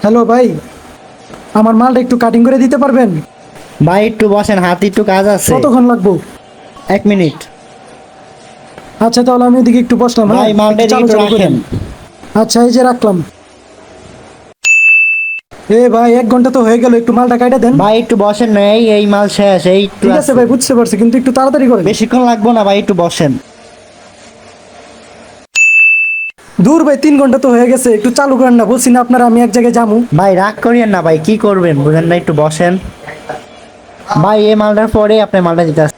Hello ভাই, আমার মালটা একটু কাটিং করে দিতে পারবেন? ভাই একটু বসেন, হাতে একটু কাজ আছে। কতক্ষণ লাগবো? 1 মিনিট। আচ্ছা তাহলে আমি ওদিকে একটু বসলাম। হ্যাঁ, ভাই মালটা একটু চালু একটু চালু রাখেন। করেন। আচ্ছা এই যে রাখলাম। এ ভাই 1 ঘন্টা তো হয়ে গেল, একটু মালটা কাইটা দেন। ভাই একটু বসেন না, এই মাল শেষ, এই একটু ঠিক আছে ভাই, বুঝতে পারছি, কিন্তু একটু তাড়াতাড়ি করেন। বেশিক্ষণ লাগবো না ভাই, একটু বসেন। দূর ভাই, 3 ঘন্টা তো হয়ে গেছে, একটু চালু করেন না, বলছি না আপনারা আমি এক জায়গায় যাবো। ভাই রাগ করিয়েন না ভাই, কি করবেন বুঝেন না, একটু বসেন। ভাই এই মালটার পরে আপনি মালটা দিতে আসেন।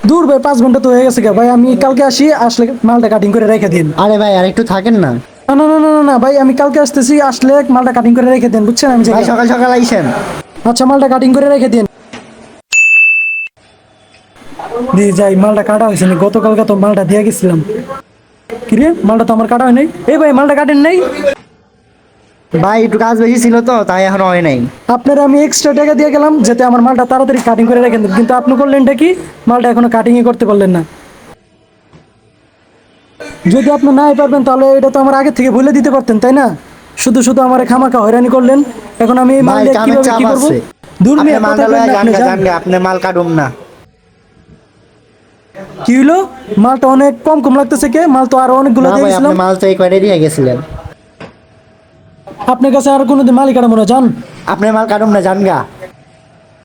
দূর ভাই, 5 ঘন্টা তো হয়ে গেছে ভাই, আমি কালকে আসি, আসলে মালটা কাটিং করে রেখে দিন। আরে ভাই আর একটু থাকেন না। না না না না না না ভাই, আমি কালকে আসতেছি, আসলে মালটা কাটিং করে রেখে দেন, বুঝছেন? আমি ভাই যাই। সকাল সকাল আইসেন। আচ্ছা মালটা কাটিং করে রেখে দিন। দিয়ে যাই, মালটা কাটা হয়েছে না, গতকালকে তো মালটা দিয়ে গেছিলাম। কিরে, মালটা তো আমার কাটা হয় নাই। এই ভাই মালটা কাটেন নাই? ভাই একটু কাজ বেশি ছিল তো তাই এখন হয় নাই। আপনার আমি এক্সট্রা টাকা দিয়ে গেলাম যাতে আমার মালটা তাড়াতাড়ি কাটিং করে রেখে দেন, কিন্তু আপনি করলেনটা কি, মালটা এখনো কাটিংই করতে পারলেন না। যদি আপনি নাই পারবেন তাহলে এটা তো আমার আগে থেকে বলে দিতে পারতেন, তাই না? শুধু শুধু আমার খামাখা হয়রানি করলেন। এখন আমি এই মাল ভাই দিয়ে কামের কিভাবে চাপ কি করবো? আছে। দূর আপনি মিয়া, মালটা কথা কইন লয়ে না, যান আপনি গা, যান। যান গা, আপনি মাল কাটুম না। কি হইলো? মালটা অনেক কম কম লাগতেছে, কে মাল তো আরো অনেকগুলো না দিয়ে ভাই আপনি গেছিলাম। মাল তো এই কয়টা দিয়ে গেছিলেন। আপনার কাছে আর কোনোদিন মালিক আড়া মনে যান। আপনি মাল কাটুম না, যান গা।